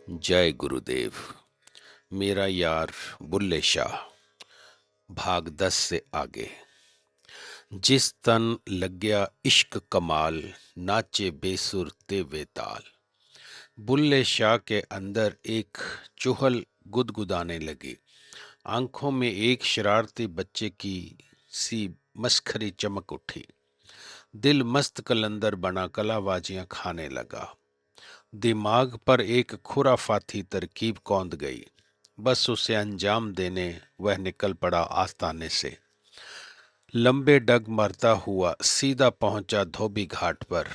जय गुरुदेव। मेरा यार बुल्ले शाह। भाग 10 से आगे। जिस तन लग गया इश्क कमाल, नाचे बेसुर ते बेताल। बुल्ले शाह के अंदर एक चुहल गुदगुदाने लगी। आंखों में एक शरारती बच्चे की सी मस्खरी चमक उठी। दिल मस्त कलंदर बना कलाबाजियां खाने लगा। दिमाग पर एक खुराफाती तरकीब कौंध गई। बस उसे अंजाम देने वह निकल पड़ा आस्ताने से। लंबे डग मरता हुआ सीधा पहुंचा धोबी घाट पर।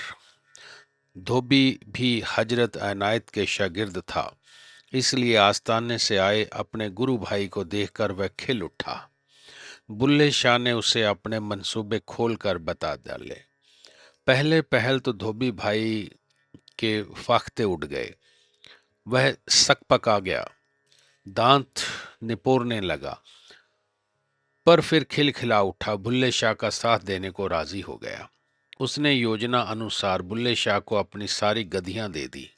धोबी भी हजरत अनायत के शागिर्द था, इसलिए आस्ताने से आए अपने गुरु भाई को देखकर वह खिल उठा। बुल्ले शाह ने उसे अपने मंसूबे खोलकर बता डाले। पहले पहल तो धोबी भाई के फाख्ते उड़ गए। वह सकपका गया, दांत निपोरने लगा, पर फिर खिलखिला उठा। बुल्ले शाह का साथ देने को राजी हो गया। उसने योजना अनुसार बुल्ले शाह को अपनी सारी गधियां दे दी।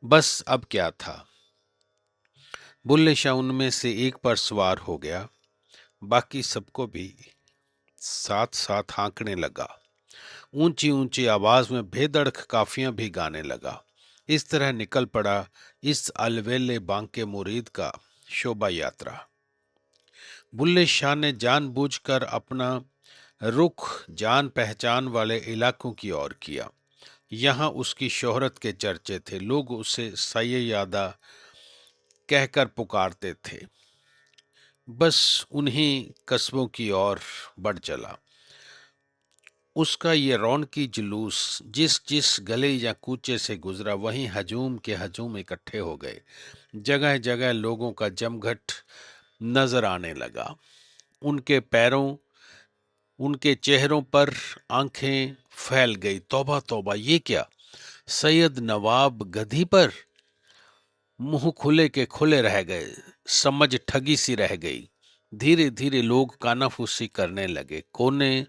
बस अब क्या था, बुल्ले शाह उनमें से एक पर सवार हो गया। बाकी सबको भी साथ साथ हाँकने लगा। ऊंची ऊंची आवाज में बेधड़क काफियां भी गाने लगा। इस तरह निकल पड़ा इस अलवेले बांके मुरीद का शोभा यात्रा। बुल्ले शाह ने जानबूझकर अपना रुख जान पहचान वाले इलाकों की ओर किया। यहाँ उसकी शोहरत के चर्चे थे। लोग उसे सैय्यदा कहकर पुकारते थे। बस उन्हीं कस्बों की ओर बढ़ चला। उसका ये रौनकी जुलूस जिस जिस गले या कूचे से गुजरा, वहीं हजूम के हजूम इकट्ठे हो गए। जगह जगह लोगों का जमघट नजर आने लगा। उनके पैरों, उनके चेहरों पर आंखें फैल गई। तौबा तौबा, ये क्या! सैयद नवाब गधी पर! मुंह खुले के खुले रह गए। समझ ठगी सी रह गई। धीरे धीरे लोग कानाफूसी करने लगे। कोने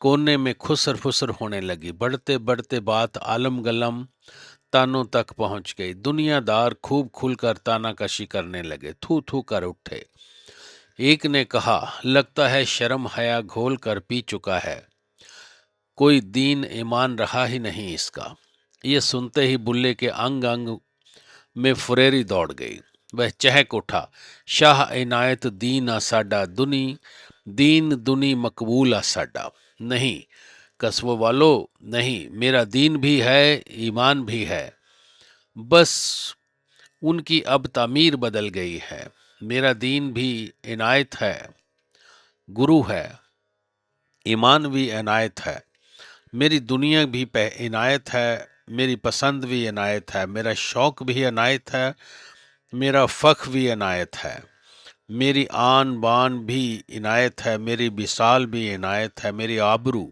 कोने में खुसर फुसर होने लगी। बढ़ते बढ़ते बात आलम गलम तानों तक पहुंच गई। दुनियादार खूब खुलकर तानाकशी करने लगे, थू थू कर उठे। एक ने कहा, लगता है शर्म हया घोल कर पी चुका है, कोई दीन ईमान रहा ही नहीं इसका। ये सुनते ही बुल्ले के अंग अंग में फुरेरी दौड़ गई। वह चहक उठा, शाह इनायत दीन आ साडा, दुनी दीन दुनी मकबूल आ साडा। नहीं कस्बों वालों, नहीं, मेरा दीन भी है, ईमान भी है। बस उनकी अब तामीर बदल गई है। मेरा दीन भी इनायत है, गुरु है, ईमान भी इनायत है। मेरी दुनिया भी इनायत है, मेरी पसंद भी इनायत है, मेरा शौक भी इनायत है, मेरा फ़ख्र भी इनायत है, मेरी आन बान भी इनायत है, मेरी विसाल भी इनायत है, मेरी आबरू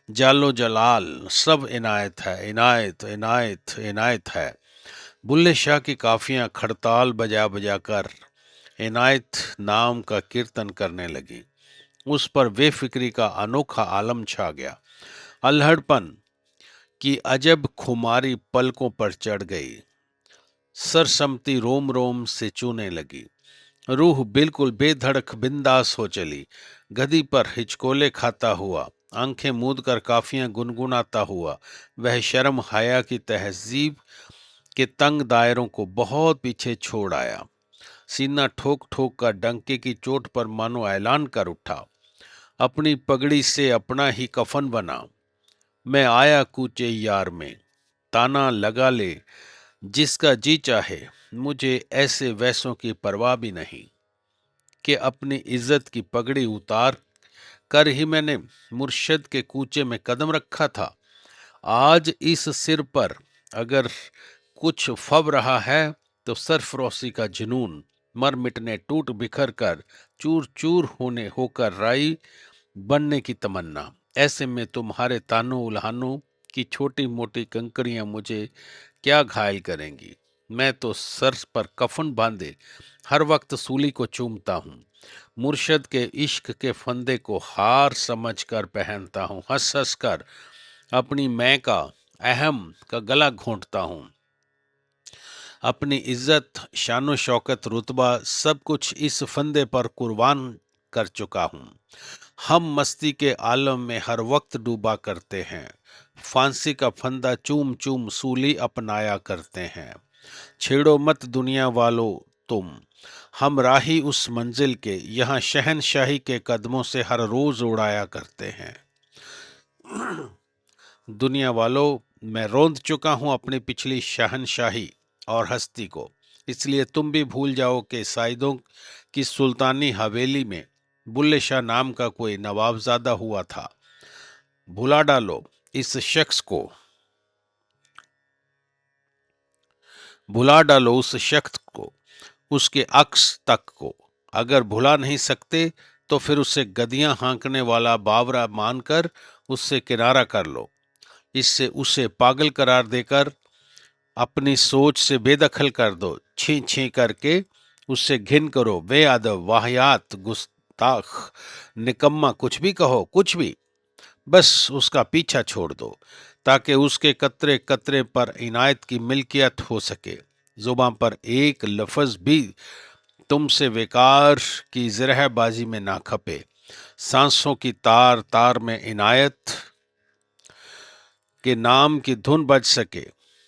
जालो जलाल सब इनायत है। इनायत इनायत इनायत है। बुल्ले शाह की काफियां खड़ताल बजा बजा कर इनायत नाम का कीर्तन करने लगी। उस पर बेफिक्री का अनोखा आलम छा गया। अल्हड़पन की अजब खुमारी पलकों पर चढ़ गई। सरसमती रोम रोम से चूने लगी। रूह बिल्कुल बेधड़क बिंदास हो चली। गदी पर हिचकोले खाता हुआ, आंखें मूंद कर काफियां गुनगुनाता हुआ, वह शर्म हया की तहजीब के तंग दायरों को बहुत पीछे छोड़ आया। सीना ठोक ठोक कर डंके की चोट पर मानो ऐलान कर उठा, अपनी पगड़ी से अपना ही कफन बना। मैं आया कूचे यार में, ताना लगा ले जिसका जी चाहे, मुझे ऐसे वैसों की परवाह भी नहीं। कि अपनी इज्जत की पगड़ी उतार कर ही मैंने मुर्शद के कूचे में कदम रखा था। आज इस सिर पर अगर कुछ फब रहा है तो सरफरोशी का जुनून, मर मिटने टूट बिखर कर चूर चूर होने होकर राई बनने की तमन्ना। ऐसे में तुम्हारे तानों उल्हानों की छोटी मोटी कंकड़ियां मुझे क्या घायल करेंगी। मैं तो सर पर कफन बांधे हर वक्त सूली को चूमता हूँ। मुर्शद के इश्क के फंदे को हार समझकर पहनता हूँ। हंस हंस कर अपनी मैं का अहम का गला घोंटता हूँ। अपनी इज्जत, शानो शौकत, रुतबा सब कुछ इस फंदे पर कुर्बान कर चुका हूँ। हम मस्ती के आलम में हर वक्त डूबा करते हैं, फांसी का फंदा चूम चूम सूली अपनाया करते हैं। छेड़ो मत दुनिया वालों तुम, हम राही उस मंजिल के, यहाँ शहनशाही के कदमों से हर रोज उड़ाया करते हैं। दुनिया वालों, मैं रोंद चुका हूं अपनी पिछली शहनशाही और हस्ती को, इसलिए तुम भी भूल जाओ कि साइदों की सुल्तानी हवेली में बुल्ले शाह नाम का कोई नवाबजादा हुआ था। भुला डालो इस शख्स को, भुला डालो उस शख्स को, उसके अक्स तक को। अगर भुला नहीं सकते तो फिर उसे गदियां हाँकने वाला बावरा मानकर उससे किनारा कर लो। इससे उसे पागल करार देकर अपनी सोच से बेदखल कर दो। छी छी करके उससे घिन करो, बेअदब, वाहियात, गुस्ताख, निकम्मा, कुछ भी कहो, कुछ भी, बस उसका पीछा छोड़ दो ताकि उसके कतरे कतरे पर इनायत की मिल्कियत हो सके। जुबान पर एक लफ्ज भी तुमसे बेकार की जरहबाजी में ना खपे। सांसों की तार तार में इनायत के नाम की धुन बज सके,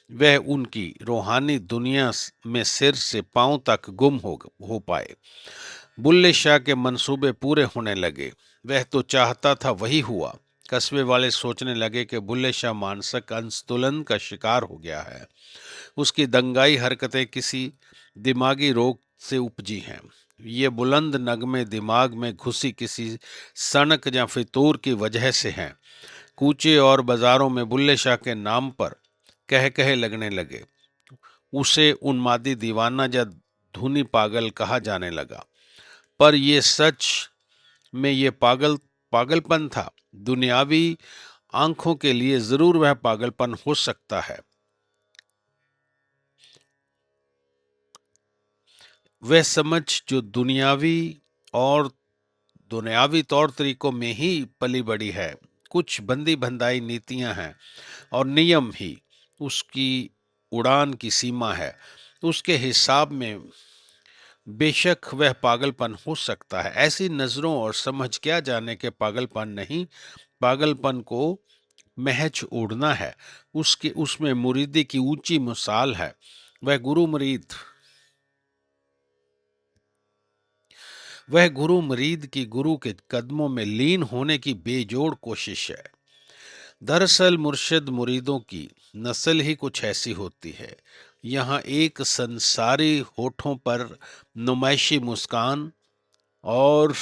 वह उनकी रूहानी दुनिया में सिर से पांव तक गुम हो पाए। बुल्ले शाह के मंसूबे पूरे होने लगे। वह तो चाहता था वही हुआ। कस्बे वाले सोचने लगे कि बुल्ले शाह मानसिक असंतुलन का शिकार हो गया है। उसकी दंगाई हरकतें किसी दिमागी रोग से उपजी हैं। ये बुलंद नगमे दिमाग में घुसी किसी सनक या फितूर की वजह से हैं। कूचे और बाजारों में बुल्ले शाह के नाम पर कह कहे लगने लगे। उसे उन्मादी दीवाना या धुनी पागल कहा जाने लगा। पर ये सच में ये पागलपन था। दुनियावी आंखों के लिए जरूर वह पागलपन हो सकता है। वह समझ जो और दुनियावी तौर तरीकों में ही पली बड़ी है। कुछ बंदी बंधाई नीतियां हैं और नियम ही उसकी उड़ान की सीमा है। उसके हिसाब में बेशक वह पागलपन हो सकता है। ऐसी नजरों और समझ क्या जाने के पागलपन नहीं, पागलपन को महज उड़ना है। उसके उसमें मुरीदी की ऊंची मिसाल है। वह गुरु मरीद की गुरु के कदमों में लीन होने की बेजोड़ कोशिश है। दरअसल मुर्शिद मुरीदों की नस्ल ही कुछ ऐसी होती है। यहाँ एक संसारी होठों पर नुमाइशी मुस्कान और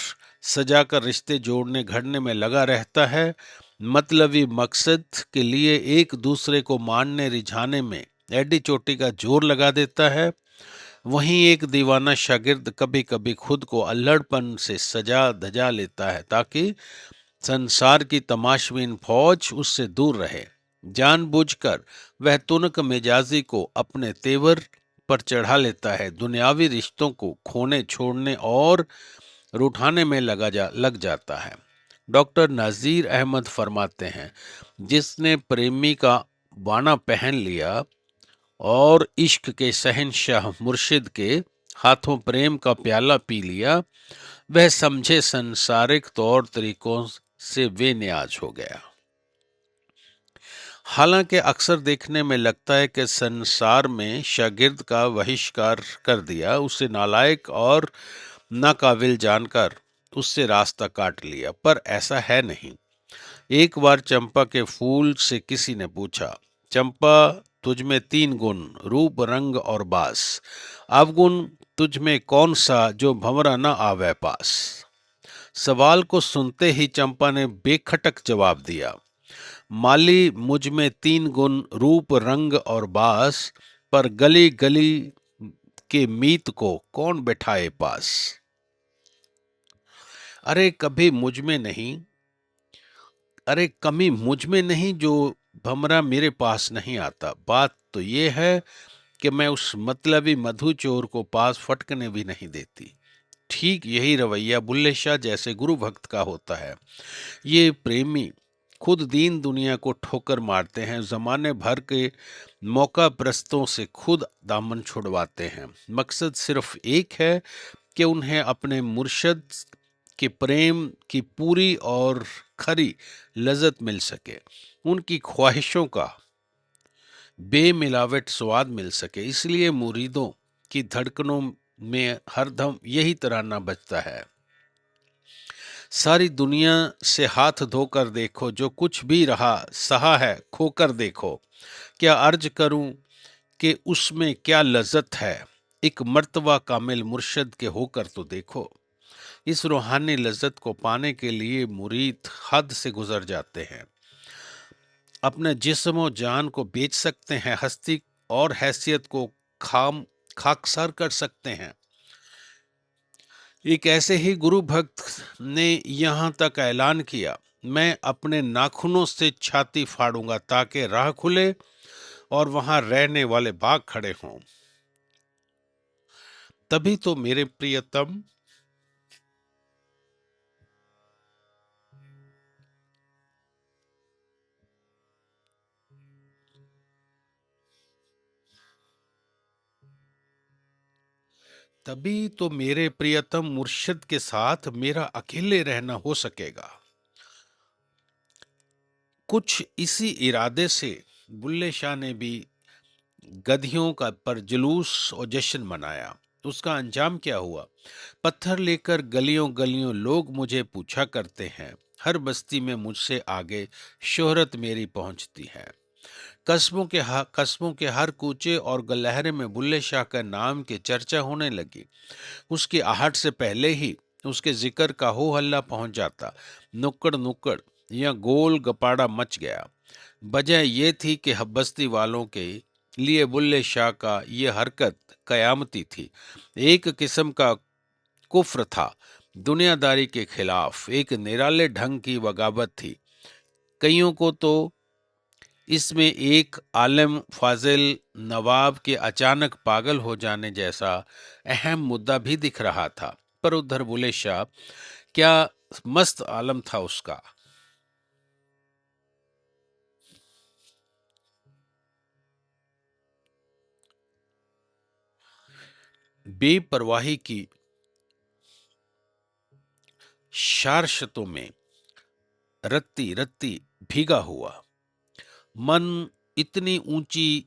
सजाकर रिश्ते जोड़ने घड़ने में लगा रहता है। मतलबी मकसद के लिए एक दूसरे को मानने रिझाने में एडी चोटी का जोर लगा देता है। वहीं एक दीवाना शागिर्द कभी कभी खुद को अल्हड़पन से सजा धजा लेता है ताकि संसार की तमाशबीन फौज उससे दूर रहे। जानबूझकर वह तुनक मिजाजी को अपने तेवर पर चढ़ा लेता है। दुनियावी रिश्तों को खोने छोड़ने और रूठाने में लग जाता है। डॉक्टर नाजीर अहमद फरमाते हैं, जिसने प्रेमी का बाना पहन लिया और इश्क के शहंशाह मुर्शिद के हाथों प्रेम का प्याला पी लिया, वह समझे संसारिक तौर तरीकों से बेनियाज हो गया। हालांकि अक्सर देखने में लगता है कि संसार में शागिर्द का बहिष्कार कर दिया, उसे नालायक और नाकाबिल जानकर उससे रास्ता काट लिया, पर ऐसा है नहीं। एक बार चंपा के फूल से किसी ने पूछा, चंपा तुझ में 3 गुण, रूप, रंग और बास, अवगुण तुझ में कौन सा जो भंवरा न आवे पास। सवाल को सुनते ही चंपा ने बेखटक जवाब दिया, माली मुझ में 3 गुण, रूप, रंग और बास, पर गली गली के मीत को कौन बैठाए पास। अरे कभी मुझ में नहीं, अरे कमी मुझ में नहीं जो भमरा मेरे पास नहीं आता। बात तो ये है कि मैं उस मतलबी मधु चोर को पास फटकने भी नहीं देती। ठीक यही रवैया बुल्ले शाह जैसे गुरु भक्त का होता है। ये प्रेमी खुद दीन दुनिया को ठोकर मारते हैं, जमाने भर के मौका प्रस्तों से खुद दामन छुड़वाते हैं। मकसद सिर्फ एक है कि उन्हें अपने मुर्शद के प्रेम की पूरी और खरी लज़्ज़त मिल सके, उनकी ख्वाहिशों का बेमिलावट स्वाद मिल सके। इसलिए मुरीदों की धड़कनों में हरदम यही तराना बजता है, सारी दुनिया से हाथ धोकर देखो, जो कुछ भी रहा सहा है खोकर देखो। क्या अर्ज करूं कि उसमें क्या लज़्ज़त है, एक मर्तबा कामिल मुर्शद के होकर तो देखो। इस रूहानी लज़्ज़त को पाने के लिए मुरीद हद से गुजर जाते हैं, अपने जिस्म और जान को बेच सकते हैं, हस्ती और हैसियत को खाकसार कर सकते हैं। एक ऐसे ही गुरु भक्त ने यहाँ तक ऐलान किया, मैं अपने नाखूनों से छाती फाड़ूंगा ताकि राह खुले और वहां रहने वाले बाग खड़े हों। तभी तो मेरे प्रियतम तभी तो मेरे प्रियतम मुर्शिद के साथ मेरा अकेले रहना हो सकेगा। कुछ इसी इरादे से बुल्ले शाह ने भी गधियों का पर जुलूस और जश्न मनाया। उसका अंजाम क्या हुआ? पत्थर लेकर गलियों गलियों लोग मुझे पूछा करते हैं, हर बस्ती में मुझसे आगे शोहरत मेरी पहुंचती है। कस्बों के हर कूचे और गलहरे में बुल्ले शाह का नाम की चर्चा होने लगी। उसकी आहट से पहले ही उसके जिक्र का हो हल्ला पहुंच जाता। नुक्कड़ नुक्कड़ या गोल गपाड़ा मच गया। वजह यह थी कि बस्ती वालों के लिए बुल्ले शाह का ये हरकत कयामती थी, एक किस्म का कुफ्र था, दुनियादारी के खिलाफ एक निराले ढंग की बगावत थी। कईयों को तो इसमें एक आलिम फाजिल नवाब के अचानक पागल हो जाने जैसा अहम मुद्दा भी दिख रहा था। पर उधर बुले शाह, क्या मस्त आलम था उसका। बेपरवाही की शारशतों में रत्ती रत्ती भीगा हुआ मन, इतनी ऊंची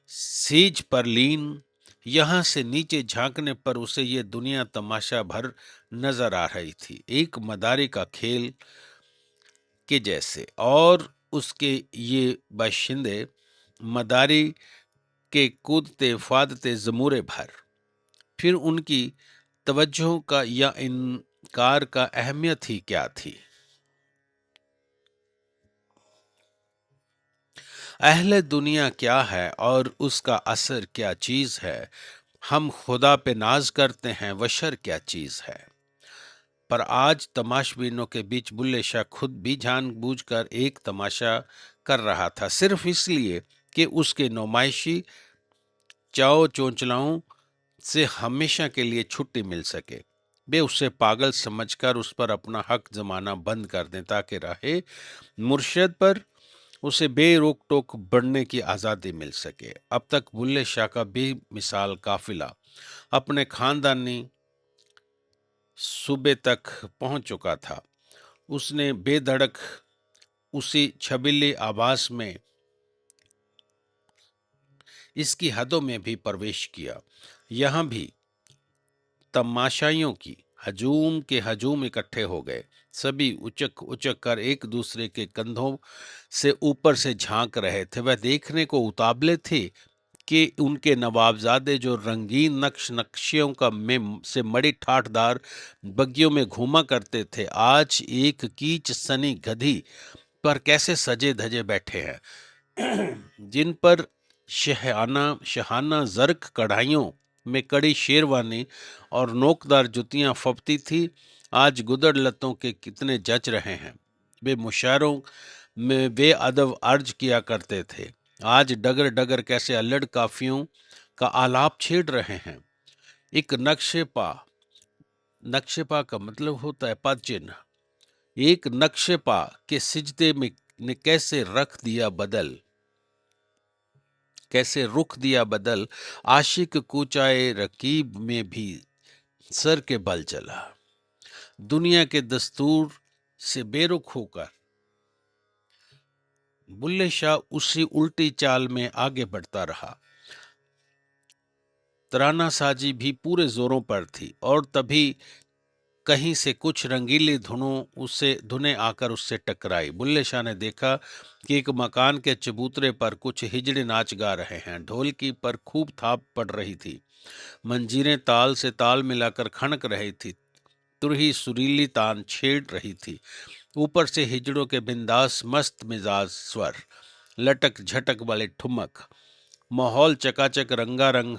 सेज पर लीन, यहां से नीचे झांकने पर उसे ये दुनिया तमाशा भर नजर आ रही थी, एक मदारी का खेल के जैसे। और उसके ये बाशिंदे मदारी के कूदते फादते जमूरे भर। फिर उनकी तवज्जो का या इनकार का अहमियत ही क्या थी। अहले दुनिया क्या है और उसका असर क्या चीज है। हम खुदा पे नाज करते हैं, वशर क्या चीज है। पर आज तमाशबीनों के बीच बुल्ले शाह खुद भी जानबूझकर एक तमाशा कर रहा था, सिर्फ इसलिए कि उसके नुमाइशी चाओ चोंचलाओं से हमेशा के लिए छुट्टी मिल सके। वे उसे पागल समझकर उस पर अपना हक जमाना बंद कर दें ताकि रहे मुर्शद पर उसे बेरोक टोक बढ़ने की आज़ादी मिल सके। अब तक बुल्ले शाह का बेमिसाल काफिला अपने खानदानी सूबे तक पहुंच चुका था। उसने बेधड़क उसी छबीली आवास में इसकी हदों में भी प्रवेश किया। यहाँ भी तमाशाइयों की हजूम के हजूम इकट्ठे हो गए। सभी उचक उचक कर एक दूसरे के कंधों से ऊपर से झांक रहे थे। वह देखने को उतावले थे कि उनके नवाबजादे जो रंगीन नक्श नक्शियों का में से मड़ी ठाठदार बग्गियों में घूमा करते थे, आज एक कीच सनी गधी पर कैसे सजे धजे बैठे हैं, जिन पर शहाना शहाना जर्क कढ़ाइयों में कड़ी शेरवानी और नोकदार जुतियां फबती थी, आज गुदड़ लतों के कितने जच रहे हैं। वे मुशायरों में बेअदब अर्ज किया करते थे, आज डगर डगर कैसे अल्लड़ काफियों का आलाप छेड़ रहे हैं। एक नक्शे पा का मतलब होता है पद चिन्ह, एक नक्शे पा के सिजदे में ने कैसे रुख दिया बदल, आशिक कूचाए रकीब में भी सर के बल चला। दुनिया के दस्तूर से बेरुख होकर बुल्ले शाह उसी उल्टी चाल में आगे बढ़ता रहा। तराना साजी भी पूरे जोरों पर थी और तभी कहीं से कुछ रंगीली धुनें आकर उससे टकराई। बुल्ले शाह ने देखा कि एक मकान के चबूतरे पर कुछ हिजड़े नाच गा रहे हैं। ढोलकी पर खूब थाप पड़ रही थी, मंजीरें ताल से ताल मिलाकर खनक रही थी, तुरही सुरीली तान छेड़ रही थी। ऊपर से हिजड़ों के बिंदास मस्त मिजाज स्वर, लटक झटक वाले ठुमक, माहौल चकाचक रंगारंग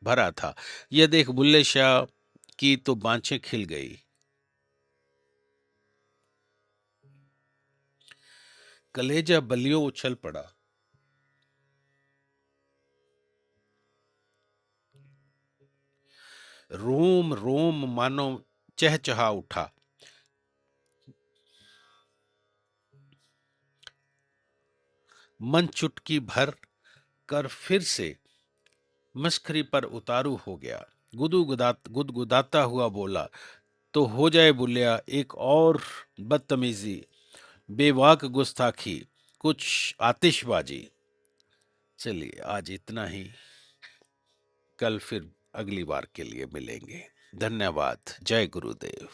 भरा था। यह देख बुल्ले शाह की तो बाँछें खिल गई। कलेजा बलियों उछल पड़ा। रोम रोम मानो चहचहा उठा। मन चुटकी भर कर फिर से मस्खरी पर उतारू हो गया। गुदगुदाता हुआ बोला, तो हो जाए बुल्लिया एक और बदतमीजी, बेवाक गुस्ताखी, कुछ आतिशबाजी। चलिए आज इतना ही, कल फिर अगली बार के लिए मिलेंगे। धन्यवाद। जय गुरुदेव।